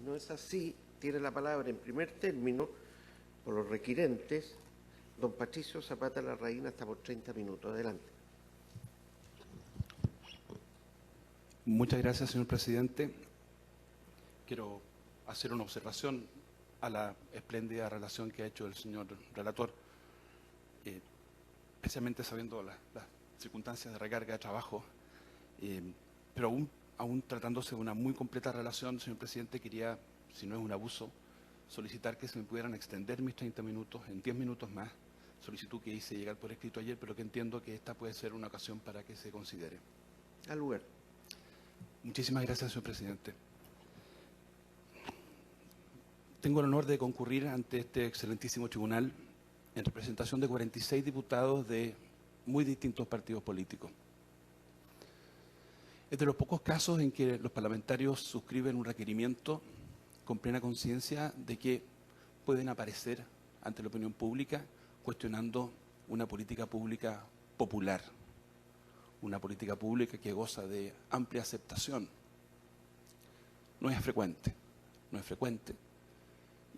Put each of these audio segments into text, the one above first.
no es así, tiene la palabra en primer término, por los requirentes, don Patricio Zapata Larraín, hasta por 30 minutos. Adelante. Muchas gracias, señor presidente. Quiero hacer una observación a la espléndida relación que ha hecho el señor relator, especialmente sabiendo las circunstancias de recarga de trabajo, pero aún tratándose de una muy completa relación, señor presidente, quería, si no es un abuso, solicitar que se me pudieran extender mis 30 minutos en 10 minutos más, solicitud que hice llegar por escrito ayer, pero que entiendo que esta puede ser una ocasión para que se considere. Al lugar. Muchísimas gracias, señor presidente. Tengo el honor de concurrir ante este excelentísimo tribunal en representación de 46 diputados de muy distintos partidos políticos. Es de los pocos casos en que los parlamentarios suscriben un requerimiento con plena conciencia de que pueden aparecer ante la opinión pública cuestionando una política pública popular, una política pública que goza de amplia aceptación. No es frecuente, no es frecuente.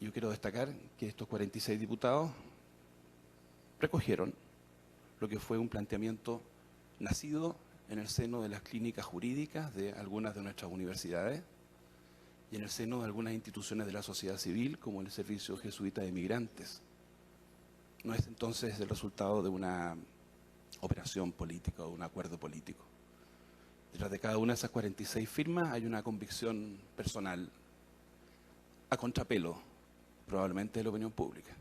Yo quiero destacar que estos 46 diputados recogieron lo que fue un planteamiento nacido en el seno de las clínicas jurídicas de algunas de nuestras universidades y en el seno de algunas instituciones de la sociedad civil, como el Servicio Jesuita de Migrantes. No es entonces el resultado de una operación política o de un acuerdo político. Detrás de cada una de esas 46 firmas hay una convicción personal a contrapelo, probablemente, de la opinión pública.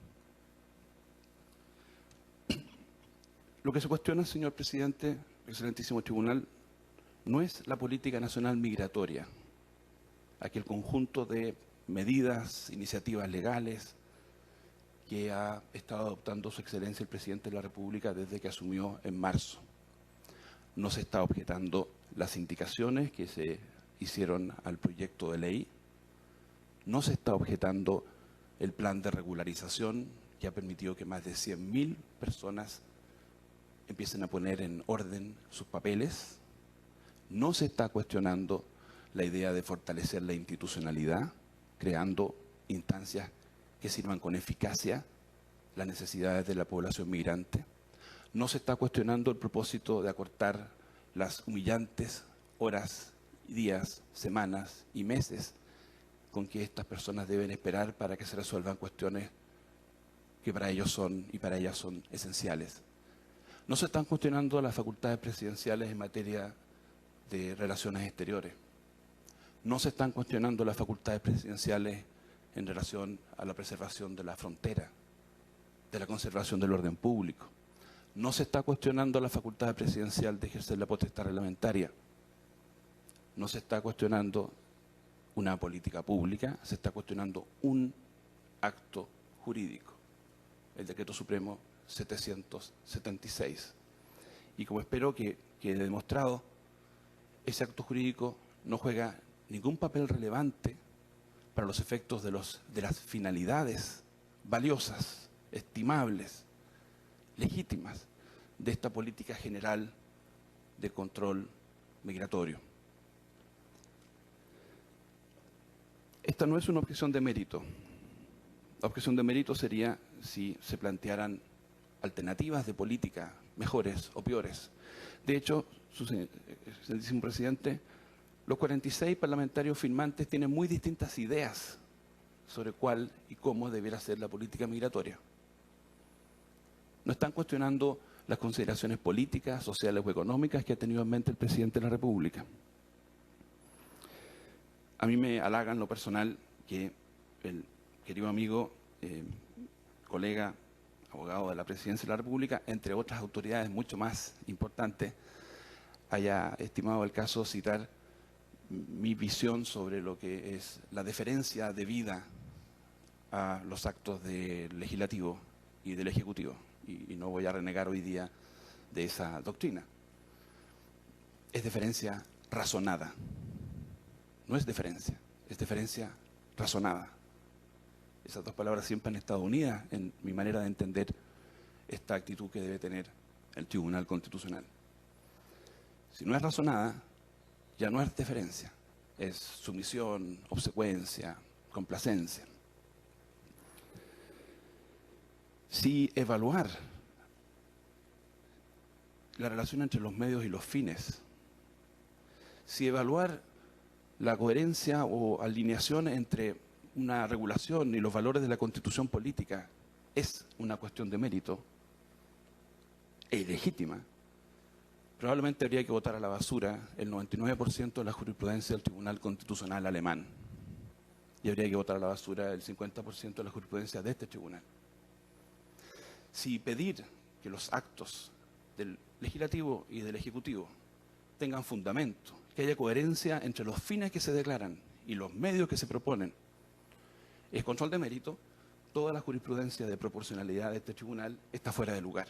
Lo que se cuestiona, señor presidente, excelentísimo tribunal, no es la política nacional migratoria, aquel conjunto de medidas, iniciativas legales que ha estado adoptando su excelencia el presidente de la República desde que asumió en marzo. No se está objetando las indicaciones que se hicieron al proyecto de ley, no se está objetando el plan de regularización que ha permitido que más de 100.000 personas empiecen a poner en orden sus papeles, no se está cuestionando la idea de fortalecer la institucionalidad, creando instancias que sirvan con eficacia las necesidades de la población migrante. No se está cuestionando el propósito de acortar las humillantes horas, días, semanas y meses con que estas personas deben esperar para que se resuelvan cuestiones que para ellos son y para ellas son esenciales. No se están cuestionando las facultades presidenciales en materia de relaciones exteriores. No se están cuestionando las facultades presidenciales en relación a la preservación de la frontera, de la conservación del orden público. No se está cuestionando la facultad presidencial de ejercer la potestad reglamentaria. No se está cuestionando una política pública, se está cuestionando un acto jurídico, el Decreto Supremo 776. Y como espero que quede demostrado, ese acto jurídico no juega ningún papel relevante para los efectos de las finalidades valiosas, estimables, legítimas de esta política general de control migratorio. Esta no es una objeción de mérito. La objeción de mérito sería si se plantearan alternativas de política mejores o peores. De hecho, excelentísimo presidente, los 46 parlamentarios firmantes tienen muy distintas ideas sobre cuál y cómo debiera ser la política migratoria. No están cuestionando las consideraciones políticas, sociales o económicas que ha tenido en mente el presidente de la República. A mí me halaga en lo personal que el querido amigo, colega, abogado de la Presidencia de la República, entre otras autoridades mucho más importantes, haya estimado el caso citar mi visión sobre lo que es la deferencia debida a los actos del legislativo y del ejecutivo. Y no voy a renegar hoy día de esa doctrina. Es deferencia razonada. No es deferencia, es deferencia razonada. Esas dos palabras siempre han estado unidas en mi manera de entender esta actitud que debe tener el Tribunal Constitucional. Si no es razonada, ya no es deferencia, es sumisión, obsecuencia, complacencia. Si evaluar la relación entre los medios y los fines, si evaluar la coherencia o alineación entre una regulación y los valores de la Constitución política es una cuestión de mérito e ilegítima, probablemente habría que botar a la basura el 99% de la jurisprudencia del Tribunal Constitucional alemán y habría que botar a la basura el 50% de la jurisprudencia de este tribunal. Si pedir que los actos del legislativo y del ejecutivo tengan fundamento, que haya coherencia entre los fines que se declaran y los medios que se proponen, es control de mérito, toda la jurisprudencia de proporcionalidad de este tribunal está fuera de lugar.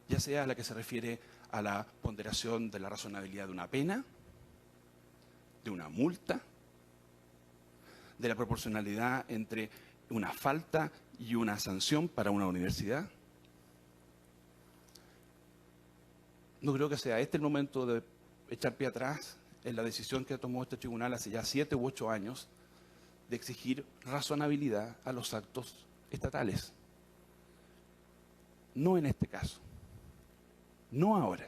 Ya sea la que se refiere a la ponderación de la razonabilidad de una pena, de una multa, de la proporcionalidad entre una falta y una sanción para una universidad. No creo que sea este el momento de echar pie atrás en la decisión que tomó este tribunal hace ya 7 u 8 años de exigir razonabilidad a los actos estatales. No en este caso. No ahora.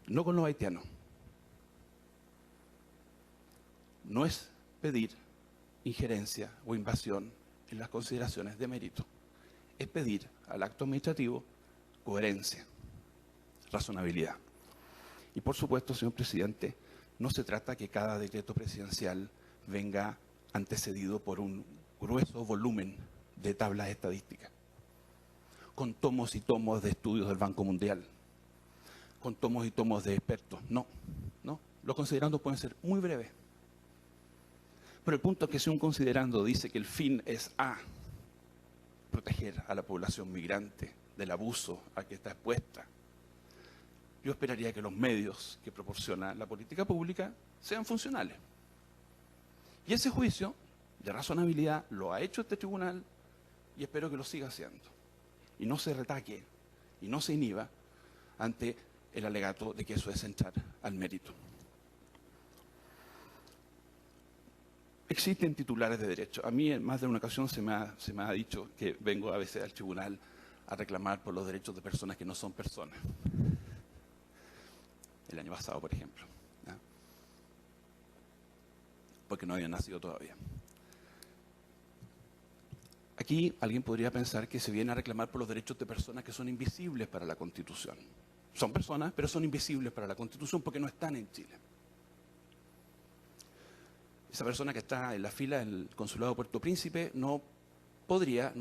No con los haitianos. No es pedir injerencia o invasión en las consideraciones de mérito. Es pedir al acto administrativo coherencia, razonabilidad. Y por supuesto, señor presidente, no se trata que cada decreto presidencial venga antecedido por un grueso volumen de tablas estadísticas, con tomos y tomos de estudios del Banco Mundial, con tomos y tomos de expertos. No. Los considerandos pueden ser muy breves. Pero el punto es que si un considerando dice que el fin es A, proteger a la población migrante del abuso a que está expuesta, yo esperaría que los medios que proporciona la política pública sean funcionales. Y ese juicio de razonabilidad lo ha hecho este tribunal y espero que lo siga haciendo. Y no se retaque y no se inhiba ante el alegato de que eso es entrar al mérito. Existen titulares de derecho. A mí en más de una ocasión se me ha dicho que vengo a veces al tribunal a reclamar por los derechos de personas que no son personas. El año pasado, por ejemplo. ¿Ya? Porque no habían nacido todavía. Aquí alguien podría pensar que se viene a reclamar por los derechos de personas que son invisibles para la Constitución. Son personas, pero son invisibles para la Constitución porque no están en Chile. Esa persona que está en la fila del Consulado de Puerto Príncipe no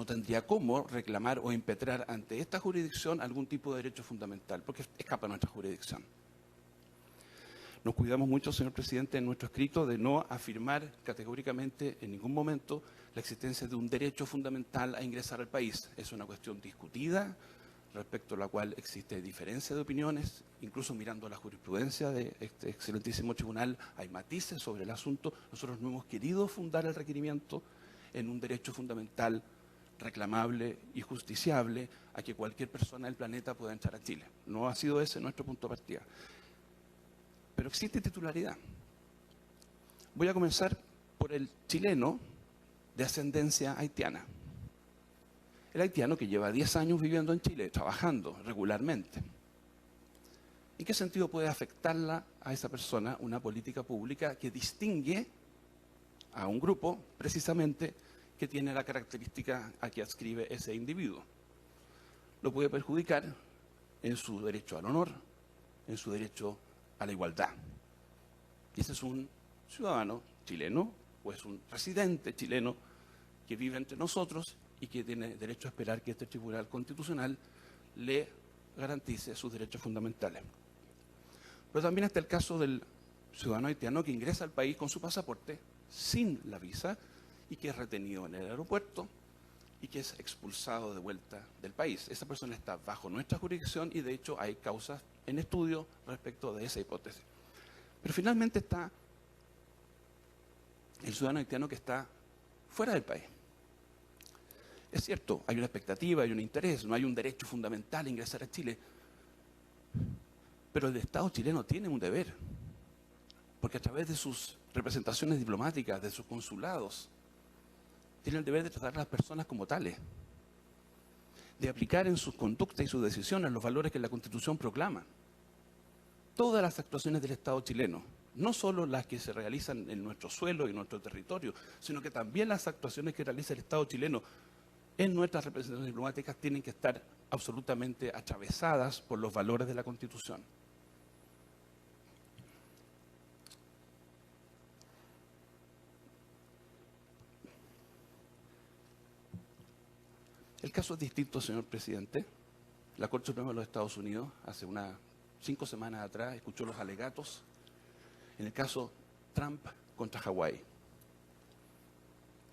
tendría cómo reclamar o impetrar ante esta jurisdicción algún tipo de derecho fundamental, porque escapa a nuestra jurisdicción. Nos cuidamos mucho, señor presidente, en nuestro escrito de no afirmar categóricamente en ningún momento la existencia de un derecho fundamental a ingresar al país. Es una cuestión discutida, respecto a la cual existe diferencia de opiniones, incluso mirando la jurisprudencia de este excelentísimo tribunal, hay matices sobre el asunto. Nosotros no hemos querido fundar el requerimiento en un derecho fundamental reclamable y justiciable a que cualquier persona del planeta pueda entrar a Chile. No ha sido ese nuestro punto de partida. Pero existe titularidad. Voy a comenzar por el chileno de ascendencia haitiana. El haitiano que lleva 10 años viviendo en Chile, trabajando regularmente. ¿En qué sentido puede afectarla a esa persona una política pública que distingue a un grupo precisamente que tiene la característica a que adscribe ese individuo? Lo puede perjudicar en su derecho al honor, en su derecho a la igualdad. Y ese es un ciudadano chileno o es un residente chileno que vive entre nosotros y que tiene derecho a esperar que este Tribunal Constitucional le garantice sus derechos fundamentales. Pero también está el caso del ciudadano haitiano que ingresa al país con su pasaporte sin la visa y que es retenido en el aeropuerto y que es expulsado de vuelta del país. Esa persona está bajo nuestra jurisdicción y de hecho hay causas en estudio respecto de esa hipótesis. Pero finalmente está el ciudadano haitiano que está fuera del país. Es cierto, hay una expectativa, hay un interés, no hay un derecho fundamental a ingresar a Chile. Pero el Estado chileno tiene un deber. porque a través de sus representaciones diplomáticas, de sus consulados, tiene el deber de tratar a las personas como tales, de aplicar en sus conductas y sus decisiones los valores que la Constitución proclama. Todas las actuaciones del Estado chileno, no solo las que se realizan en nuestro suelo y en nuestro territorio, sino que también las actuaciones que realiza el Estado chileno en nuestras representaciones diplomáticas tienen que estar absolutamente atravesadas por los valores de la Constitución. El caso es distinto, señor presidente. La Corte Suprema de los Estados Unidos, hace unas 5 semanas atrás, escuchó los alegatos en el caso Trump contra Hawái.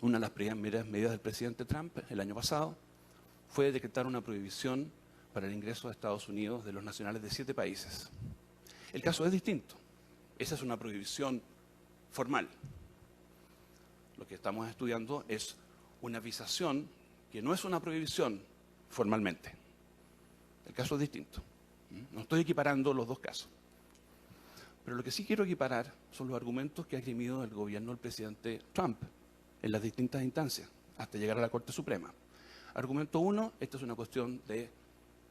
Una de las primeras medidas del presidente Trump el año pasado fue decretar una prohibición para el ingreso a Estados Unidos de los nacionales de 7 países. El caso es distinto. Esa es una prohibición formal. Lo que estamos estudiando es una visación que no es una prohibición formalmente. El caso es distinto. No estoy equiparando los dos casos. Pero lo que sí quiero equiparar son los argumentos que ha esgrimido el gobierno del presidente Trump en las distintas instancias, hasta llegar a la Corte Suprema. Argumento 1, esta es una cuestión de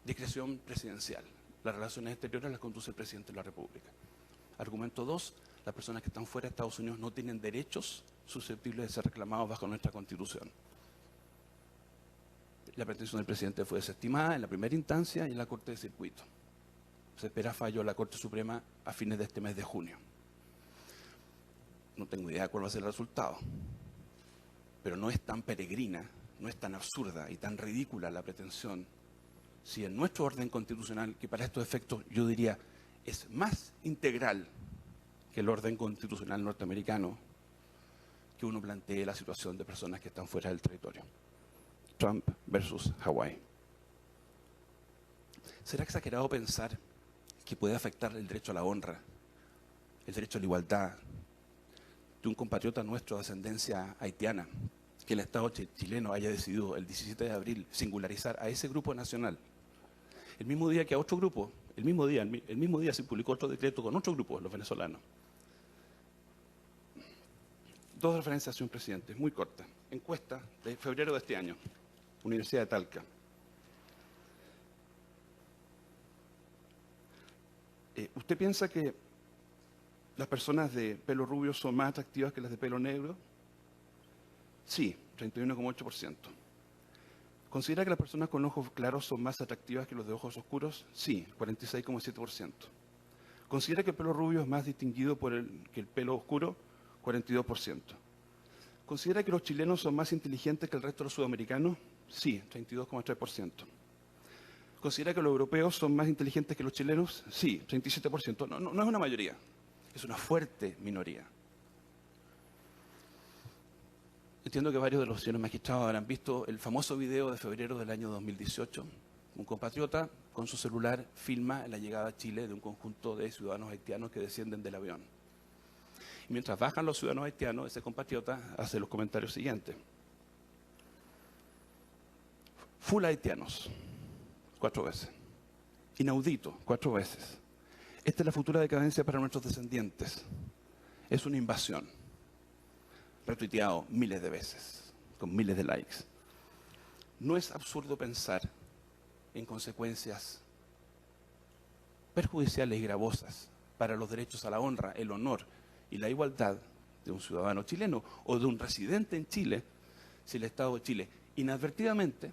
discreción presidencial. Las relaciones exteriores las conduce el presidente de la República. Argumento 2, las personas que están fuera de Estados Unidos no tienen derechos susceptibles de ser reclamados bajo nuestra Constitución. La pretensión del presidente fue desestimada en la primera instancia y en la Corte de Circuito. Se espera fallo de la Corte Suprema a fines de este mes de junio. No tengo idea de cuál va a ser el resultado, pero no es tan peregrina, no es tan absurda y tan ridícula la pretensión, si en nuestro orden constitucional, que para estos efectos yo diría es más integral que el orden constitucional norteamericano, que uno plantee la situación de personas que están fuera del territorio. Trump versus Hawái. ¿Será exagerado pensar que puede afectar el derecho a la honra, el derecho a la igualdad de un compatriota nuestro de ascendencia haitiana, que el Estado chileno haya decidido el 17 de abril singularizar a ese grupo nacional? El mismo día que a otro grupo, el mismo día se publicó otro decreto con otro grupo, los venezolanos. 2 referencias, señor presidente, muy cortas. Encuesta de febrero de este año, Universidad de Talca. ¿Usted piensa que las personas de pelo rubio son más atractivas que las de pelo negro? Sí, 31,8%. ¿Considera que las personas con ojos claros son más atractivas que los de ojos oscuros? Sí, 46,7%. ¿Considera que el pelo rubio es más distinguido que el pelo oscuro? 42%. ¿Considera que los chilenos son más inteligentes que el resto de los sudamericanos? Sí, 32,3%. ¿Considera que los europeos son más inteligentes que los chilenos? Sí, 37%. No es una mayoría, es una fuerte minoría. Entiendo que varios de los señores magistrados habrán visto el famoso video de febrero del año 2018. Un compatriota con su celular filma la llegada a Chile de un conjunto de ciudadanos haitianos que descienden del avión. Y mientras bajan los ciudadanos haitianos, ese compatriota hace los comentarios siguientes. Full haitianos, 4 veces. Inaudito, 4 veces. Esta es la futura decadencia para nuestros descendientes. Es una invasión. Retuiteado miles de veces, con miles de likes. No es absurdo pensar en consecuencias perjudiciales y gravosas para los derechos a la honra, el honor y la igualdad de un ciudadano chileno o de un residente en Chile, si el Estado de Chile inadvertidamente,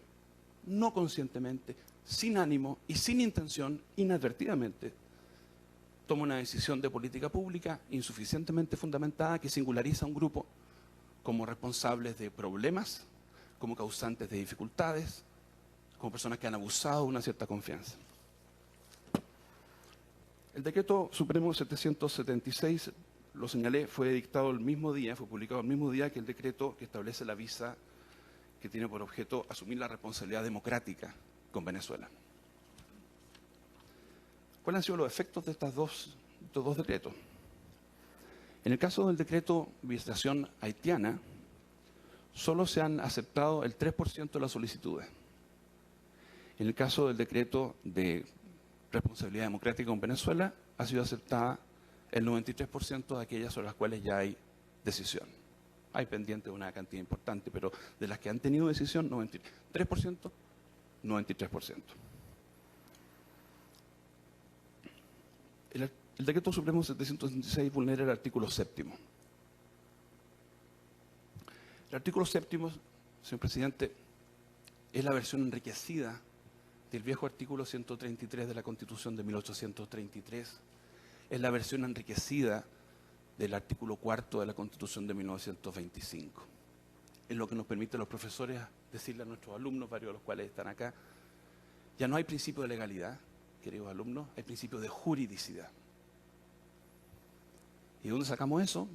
no conscientemente, sin ánimo y sin intención, inadvertidamente, toma una decisión de política pública insuficientemente fundamentada que singulariza a un grupo como responsables de problemas, como causantes de dificultades, como personas que han abusado de una cierta confianza. El decreto supremo 776, lo señalé, fue dictado el mismo día, fue publicado el mismo día que el decreto que establece la visa que tiene por objeto asumir la responsabilidad democrática con Venezuela. ¿Cuáles han sido los efectos de estos dos decretos? En el caso del decreto visitación haitiana, solo se han aceptado el 3% de las solicitudes. En el caso del decreto de responsabilidad democrática con Venezuela, ha sido aceptada el 93% de aquellas sobre las cuales ya hay decisión. Hay pendiente una cantidad importante, pero de las que han tenido decisión, 93%, 93%. El Decreto Supremo 766 vulnera el artículo 7º. El artículo 7º, señor presidente, es la versión enriquecida del viejo artículo 133 de la Constitución de 1833. Es la versión enriquecida del artículo 4 de la Constitución de 1925. Es lo que nos permite a los profesores decirle a nuestros alumnos, varios de los cuales están acá, ya no hay principio de legalidad, queridos alumnos, hay principio de juridicidad. ¿Y dónde sacamos eso?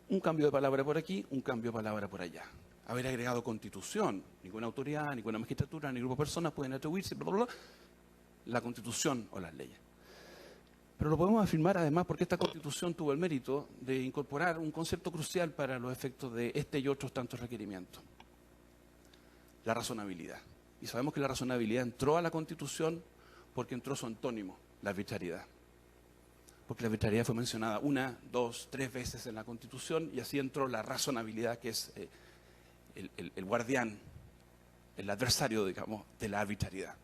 Un cambio de palabra por aquí, un cambio de palabra por allá. Haber agregado Constitución, ninguna autoridad, ninguna magistratura, ni grupo de personas pueden atribuirse, bla, bla, bla, la Constitución o las leyes. Pero lo podemos afirmar además porque esta Constitución tuvo el mérito de incorporar un concepto crucial para los efectos de este y otros tantos requerimientos. La razonabilidad. Y sabemos que la razonabilidad entró a la Constitución porque entró su antónimo, la arbitrariedad. Porque la arbitrariedad fue mencionada 1, 2, 3 veces en la Constitución y así entró la razonabilidad, que es el guardián, el adversario, digamos, de la arbitrariedad.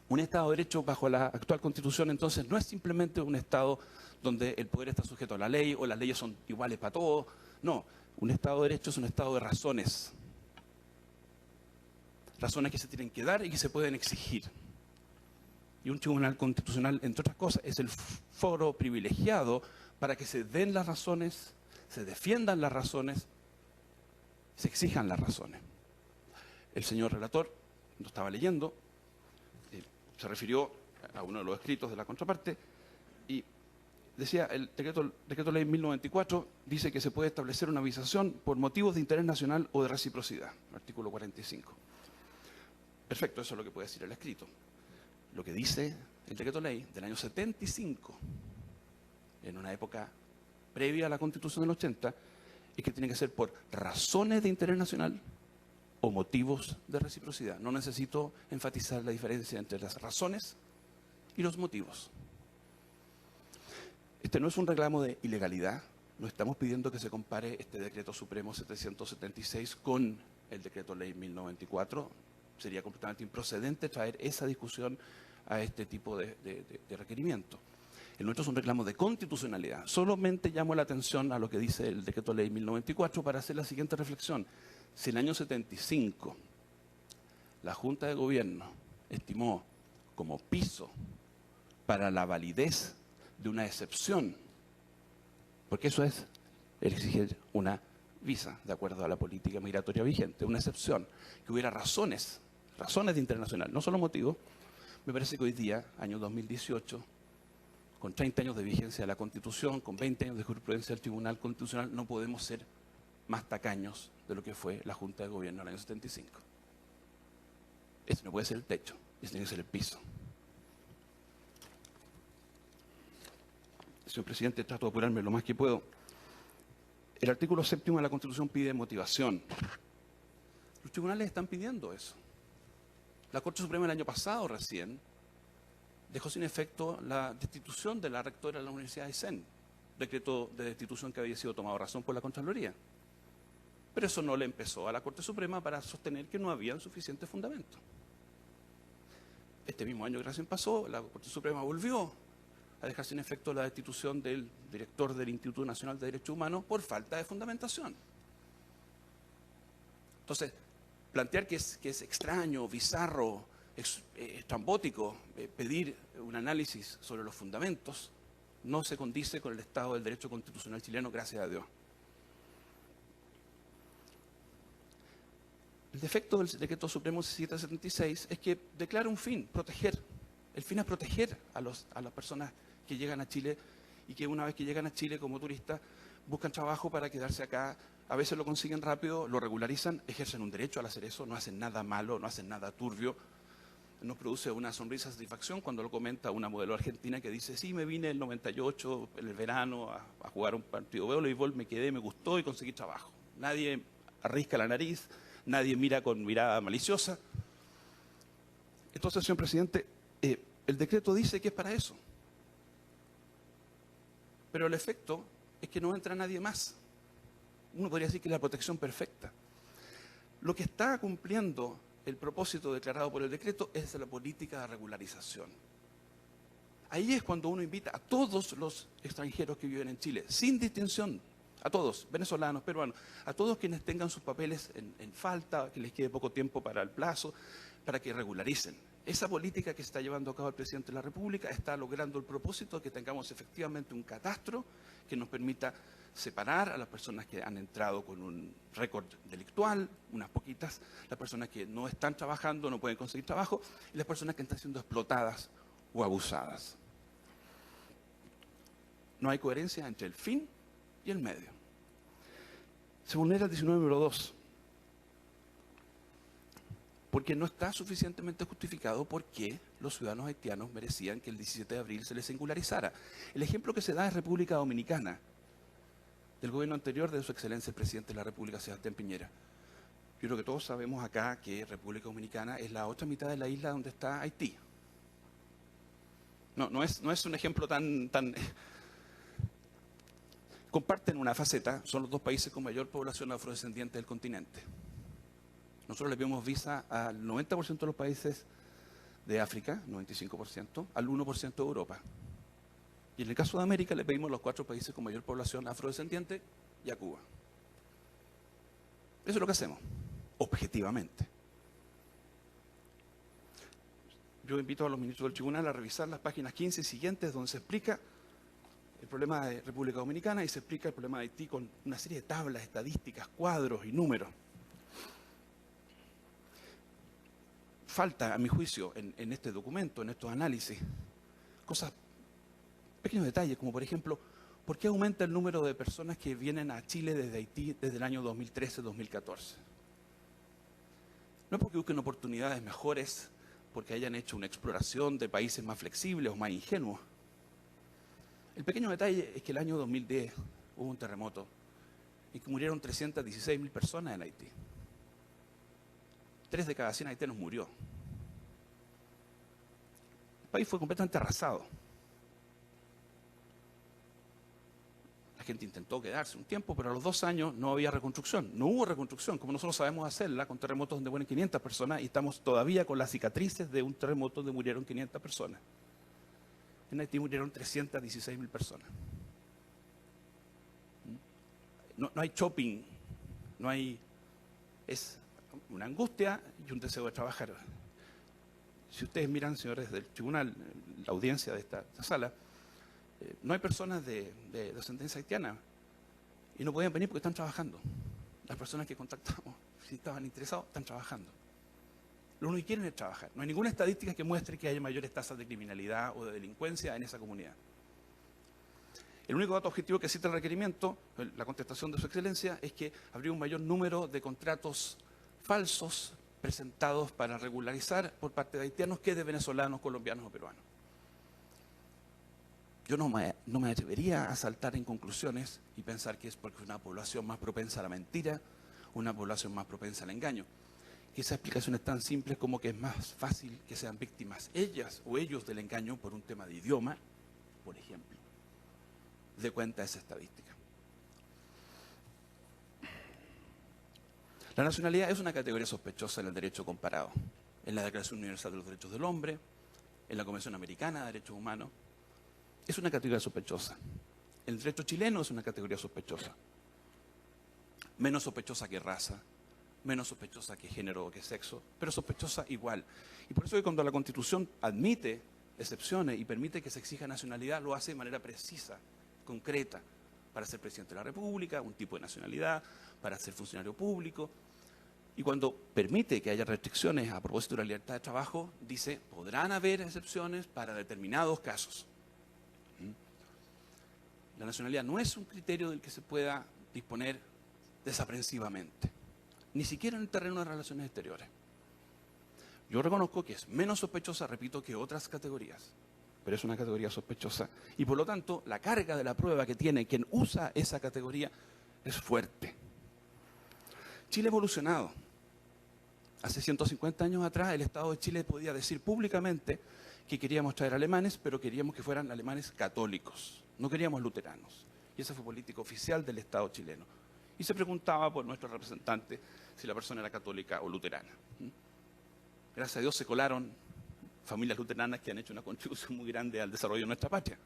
Un Estado de Derecho bajo la actual Constitución, entonces, no es simplemente un Estado donde el poder está sujeto a la ley o las leyes son iguales para todos. No, un Estado de Derecho es un Estado de razones. Razones que se tienen que dar y que se pueden exigir. Y un tribunal constitucional, entre otras cosas, es el foro privilegiado para que se den las razones, se defiendan las razones, se exijan las razones. El señor relator, lo estaba leyendo, se refirió a uno de los escritos de la contraparte y decía, el decreto ley 1094 dice que se puede establecer una visación por motivos de interés nacional o de reciprocidad, artículo 45. Perfecto, eso es lo que puede decir el escrito. Lo que dice el decreto ley del año 75, en una época previa a la Constitución del 80, es que tiene que ser por razones de interés nacional o motivos de reciprocidad. No necesito enfatizar la diferencia entre las razones y los motivos. Este no es un reclamo de ilegalidad. No estamos pidiendo que se compare este Decreto Supremo 776 con el Decreto Ley 1094. Sería completamente improcedente traer esa discusión a este tipo de requerimiento. El nuestro es un reclamo de constitucionalidad. Solamente llamo la atención a lo que dice el Decreto Ley 1094 para hacer la siguiente reflexión. Si en el año 75 la Junta de Gobierno estimó como piso para la validez de una excepción, porque eso es exigir una visa de acuerdo a la política migratoria vigente, una excepción, que hubiera razones de internacional, no solo motivos, me parece que hoy día, año 2018, con 30 años de vigencia de la Constitución, con 20 años de jurisprudencia del Tribunal Constitucional, no podemos ser más tacaños de lo que fue la Junta de Gobierno en el año 75. Ese no puede ser el techo, ese tiene que ser el piso. Señor presidente, trato de apurarme lo más que puedo. El artículo 7º de la Constitución pide motivación. Los tribunales están pidiendo eso. La Corte Suprema el año pasado recién dejó sin efecto la destitución de la rectora de la Universidad de Aysén, decreto de destitución que había sido tomado razón por la Contraloría. Pero eso no le empezó a la Corte Suprema para sostener que no había suficiente fundamento. Este mismo año que recién pasó, la Corte Suprema volvió a dejar sin efecto la destitución del director del Instituto Nacional de Derechos Humanos por falta de fundamentación. Entonces, plantear que es extraño, bizarro, estrambótico pedir un análisis sobre los fundamentos no se condice con el estado del derecho constitucional chileno, gracias a Dios. El defecto del Decreto Supremo 776 es que declara un fin, proteger. El fin es proteger a las personas que llegan a Chile y que una vez que llegan a Chile como turistas buscan trabajo para quedarse acá. A veces lo consiguen rápido, lo regularizan, ejercen un derecho al hacer eso, no hacen nada malo, no hacen nada turbio. Nos produce una sonrisa de satisfacción cuando lo comenta una modelo argentina que dice, sí, me vine el 98, en el verano, a jugar un partido de voleibol, me quedé, me gustó y conseguí trabajo. Nadie arrisca la nariz, nadie mira con mirada maliciosa. Entonces, señor presidente, el decreto dice que es para eso. pero el efecto es que no entra nadie más. Uno podría decir que es la protección perfecta. Lo que está cumpliendo el propósito declarado por el decreto es la política de regularización. Ahí es cuando uno invita a todos los extranjeros que viven en Chile, sin distinción, a todos, venezolanos, peruanos, a todos quienes tengan sus papeles en falta, que les quede poco tiempo para el plazo, para que regularicen. Esa política que está llevando a cabo el presidente de la República está logrando el propósito de que tengamos efectivamente un catastro que nos permita separar a las personas que han entrado con un récord delictual, unas poquitas, las personas que no están trabajando, no pueden conseguir trabajo, y las personas que están siendo explotadas o abusadas. No hay coherencia entre el fin y el medio. Se vulnera el 19 número 2, porque no está suficientemente justificado por qué los ciudadanos haitianos merecían que el 17 de abril se les singularizara. El ejemplo que se da es República Dominicana, del gobierno anterior de su excelencia el presidente de la República, Sebastián Piñera. Yo creo que todos sabemos acá que República Dominicana es la otra mitad de la isla donde está Haití. No es un ejemplo tan... Comparten una faceta, son los dos países con mayor población afrodescendiente del continente. Nosotros le pedimos visa al 90% de los países de África, 95%, al 1% de Europa. Y en el caso de América le pedimos a los 4 países con mayor población afrodescendiente y a Cuba. Eso es lo que hacemos, objetivamente. Yo invito a los ministros del tribunal a revisar las páginas 15 y siguientes donde se explica el problema de República Dominicana y se explica el problema de Haití con una serie de tablas, estadísticas, cuadros y números. Falta, a mi juicio, en este documento, en estos análisis, cosas, pequeños detalles, como por ejemplo, ¿por qué aumenta el número de personas que vienen a Chile desde Haití desde el año 2013-2014? No es porque busquen oportunidades mejores, porque hayan hecho una exploración de países más flexibles o más ingenuos. El pequeño detalle es que el año 2010 hubo un terremoto en que murieron 316.000 personas en Haití. 3 de cada 100 haitianos murió. El país fue completamente arrasado. La gente intentó quedarse un tiempo, pero a los 2 años no había reconstrucción. No hubo reconstrucción, como nosotros sabemos hacerla con terremotos donde mueren 500 personas y estamos todavía con las cicatrices de un terremoto donde murieron 500 personas. En Haití murieron 316.000 personas. No hay shopping, no hay... Es una angustia y un deseo de trabajar. Si ustedes miran, señores del tribunal, la audiencia de esta sala, no hay personas de ascendencia haitiana y no podían venir porque están trabajando. Las personas que contactamos, si estaban interesados, están trabajando. Lo único que quieren es trabajar. No hay ninguna estadística que muestre que haya mayores tasas de criminalidad o de delincuencia en esa comunidad. El único dato objetivo que cita el requerimiento, la contestación de su excelencia, es que habría un mayor número de contratos falsos presentados para regularizar por parte de haitianos que de venezolanos, colombianos o peruanos. Yo no me atrevería a saltar en conclusiones y pensar que es porque es una población más propensa a la mentira, una población más propensa al engaño. Que esa explicación es tan simple como que es más fácil que sean víctimas ellas o ellos del engaño por un tema de idioma, por ejemplo. De cuenta esa estadística. La nacionalidad es una categoría sospechosa en el derecho comparado, en la Declaración Universal de los Derechos del Hombre, en la Convención Americana de Derechos Humanos. Es una categoría sospechosa. El derecho chileno es una categoría sospechosa. Menos sospechosa que raza, menos sospechosa que género o que sexo, pero sospechosa igual. Y por eso que cuando la Constitución admite excepciones y permite que se exija nacionalidad, lo hace de manera precisa, concreta, para ser presidente de la República, un tipo de nacionalidad, para ser funcionario público. Y cuando permite que haya restricciones a propósito de la libertad de trabajo, dice, podrán haber excepciones para determinados casos. La nacionalidad no es un criterio del que se pueda disponer desaprensivamente, ni siquiera en el terreno de relaciones exteriores. Yo reconozco que es menos sospechosa, repito, que otras categorías, pero es una categoría sospechosa y por lo tanto la carga de la prueba que tiene quien usa esa categoría es fuerte. Chile ha evolucionado. Hace 150 años atrás el Estado de Chile podía decir públicamente que queríamos traer alemanes, pero queríamos que fueran alemanes católicos, no queríamos luteranos. Y esa fue política oficial del Estado chileno. Y se preguntaba por nuestro representante si la persona era católica o luterana. Gracias a Dios se colaron familias luteranas que han hecho una contribución muy grande al desarrollo de nuestra patria.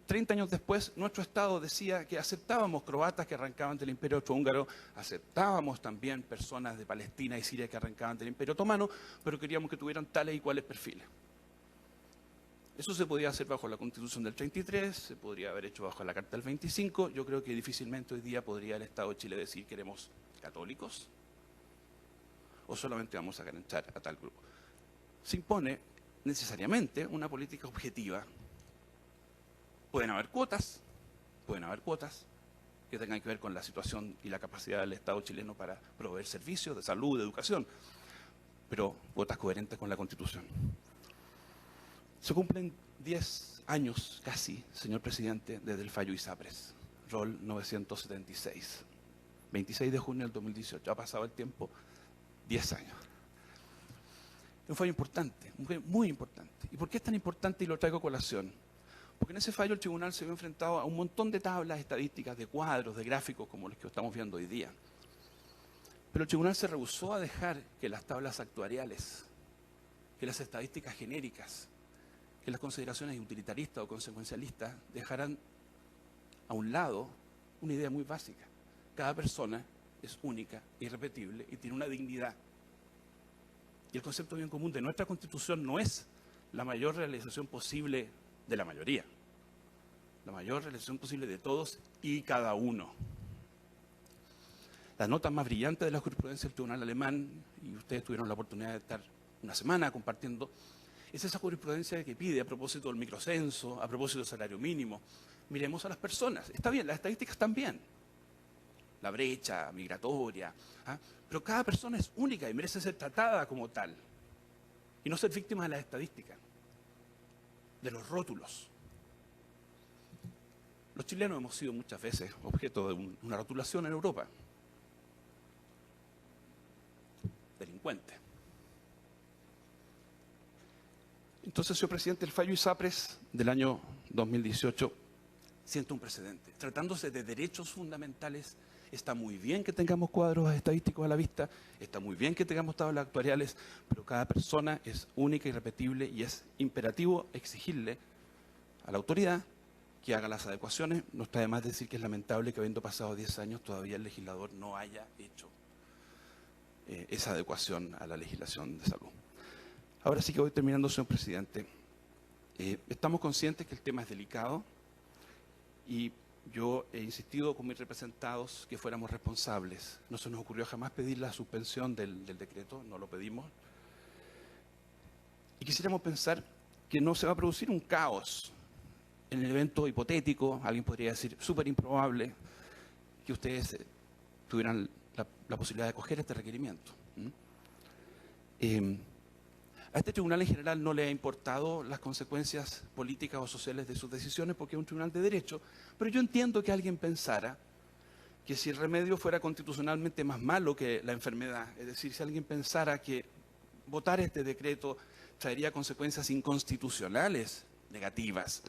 30 años después, nuestro Estado decía que aceptábamos croatas que arrancaban del Imperio Austrohúngaro, aceptábamos también personas de Palestina y Siria que arrancaban del Imperio Otomano, pero queríamos que tuvieran tales y cuales perfiles. Eso se podía hacer bajo la Constitución del 33, se podría haber hecho bajo la Carta del 25. Yo creo que difícilmente hoy día podría el Estado de Chile decir queremos católicos o solamente vamos a garantizar a tal grupo. Se impone necesariamente una política objetiva. Pueden haber cuotas que tengan que ver con la situación y la capacidad del Estado chileno para proveer servicios de salud, de educación, pero cuotas coherentes con la Constitución. Se cumplen 10 años casi, señor presidente, desde el fallo ISAPRES, Rol 976, 26 de junio del 2018. Ha pasado el tiempo, 10 años. Un fallo importante, muy importante. ¿Y por qué es tan importante y lo traigo a colación? Porque en ese fallo el tribunal se vio enfrentado a un montón de tablas estadísticas, de cuadros, de gráficos como los que estamos viendo hoy día. Pero el tribunal se rehusó a dejar que las tablas actuariales, que las estadísticas genéricas, que las consideraciones utilitaristas o consecuencialistas dejaran a un lado una idea muy básica. Cada persona es única, irrepetible y tiene una dignidad. Y el concepto bien común de nuestra Constitución no es la mayor realización posible de la mayoría, la mayor realización posible de todos y cada uno. La nota más brillante de la jurisprudencia del Tribunal Alemán, y ustedes tuvieron la oportunidad de estar una semana compartiendo, es esa jurisprudencia que pide a propósito del microcenso, a propósito del salario mínimo. Miremos a las personas. Está bien, las estadísticas están bien. La brecha migratoria, pero cada persona es única y merece ser tratada como tal. Y no ser víctima de las estadísticas, de los rótulos. Los chilenos hemos sido muchas veces objeto de una rotulación en Europa. Delincuente. Entonces, señor presidente, el fallo ISAPRES del año 2018 sienta un precedente. Tratándose de derechos fundamentales, está muy bien que tengamos cuadros estadísticos a la vista, está muy bien que tengamos tablas actuariales, pero cada persona es única y repetible y es imperativo exigirle a la autoridad que haga las adecuaciones. No está de más decir que es lamentable que habiendo pasado 10 años todavía el legislador no haya hecho esa adecuación a la legislación de salud. Ahora sí que voy terminando, señor presidente. Estamos conscientes que el tema es delicado y yo he insistido con mis representados que fuéramos responsables. No se nos ocurrió jamás pedir la suspensión del decreto, no lo pedimos. Y quisiéramos pensar que no se va a producir un caos en el evento hipotético, alguien podría decir súper improbable, que ustedes tuvieran la posibilidad de acoger este requerimiento. A este tribunal en general no le ha importado las consecuencias políticas o sociales de sus decisiones porque es un tribunal de derecho, pero yo entiendo que alguien pensara que si el remedio fuera constitucionalmente más malo que la enfermedad, es decir, si alguien pensara que votar este decreto traería consecuencias inconstitucionales negativas,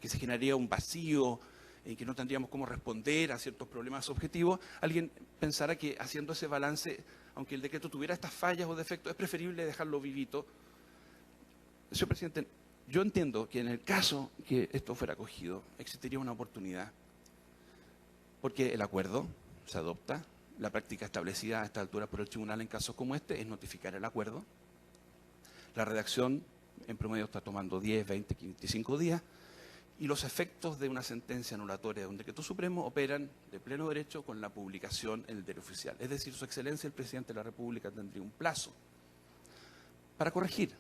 que se generaría un vacío, en que no tendríamos cómo responder a ciertos problemas objetivos, alguien pensara que haciendo ese balance, aunque el decreto tuviera estas fallas o defectos, es preferible dejarlo vivito. Señor presidente, yo entiendo que en el caso que esto fuera acogido, existiría una oportunidad, porque el acuerdo se adopta, la práctica establecida a esta altura por el tribunal en casos como este es notificar el acuerdo. La redacción en promedio está tomando 10, 20, 25 días, y los efectos de una sentencia anulatoria de un decreto supremo operan de pleno derecho con la publicación en el diario oficial. Es decir, su excelencia el presidente de la República tendría un plazo para corregir.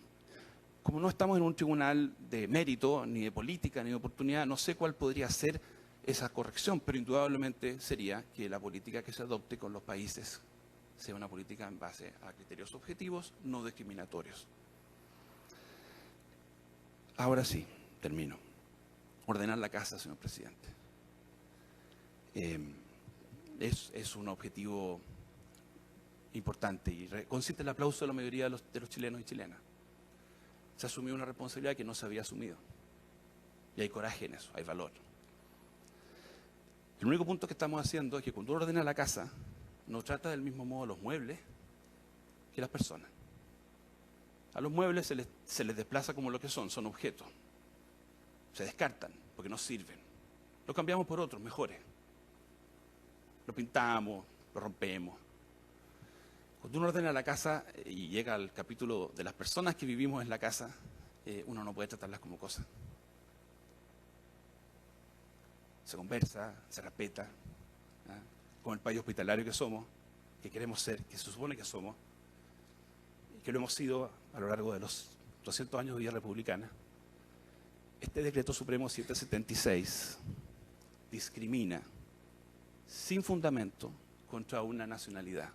Como no estamos en un tribunal de mérito, ni de política, ni de oportunidad, no sé cuál podría ser esa corrección, pero indudablemente sería que la política que se adopte con los países sea una política en base a criterios objetivos, no discriminatorios. Ahora sí, termino. Ordenar la casa, señor presidente. Es un objetivo importante y consiste el aplauso de la mayoría de los chilenos y chilenas. Se asumió una responsabilidad que no se había asumido. Y hay coraje en eso, hay valor. El único punto que estamos haciendo es que cuando uno ordena la casa, no trata del mismo modo los muebles que las personas. A los muebles se les desplaza como lo que son objetos. Se descartan porque no sirven. Los cambiamos por otros mejores. Lo pintamos, lo rompemos. Cuando uno ordena la casa y llega al capítulo de las personas que vivimos en la casa, uno no puede tratarlas como cosas. Se conversa, se respeta, ¿ah? Con el país hospitalario que somos, que queremos ser, que se supone que somos, que lo hemos sido a lo largo de los 200 años de vida republicana. Este decreto supremo 776 discrimina sin fundamento contra una nacionalidad.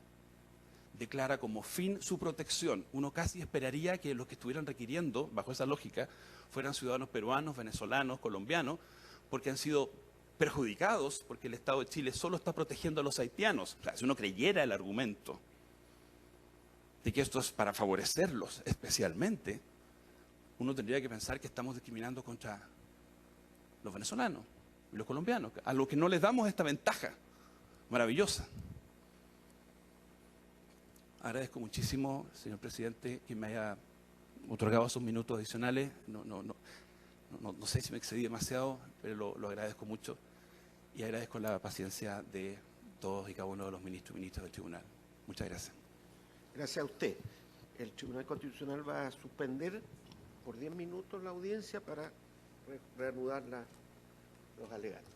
Declara como fin su protección. Uno casi esperaría que los que estuvieran requiriendo, bajo esa lógica, fueran ciudadanos peruanos, venezolanos, colombianos, porque han sido perjudicados, porque el Estado de Chile solo está protegiendo a los haitianos. O sea, si uno creyera el argumento de que esto es para favorecerlos especialmente, uno tendría que pensar que estamos discriminando contra los venezolanos y los colombianos, a los que no les damos esta ventaja maravillosa. Agradezco muchísimo, señor presidente, que me haya otorgado esos minutos adicionales. No sé si me excedí demasiado, pero lo agradezco mucho y agradezco la paciencia de todos y cada uno de los ministros y ministras del tribunal. Muchas gracias. Gracias a usted. El Tribunal Constitucional va a suspender por 10 minutos la audiencia para reanudar los alegatos.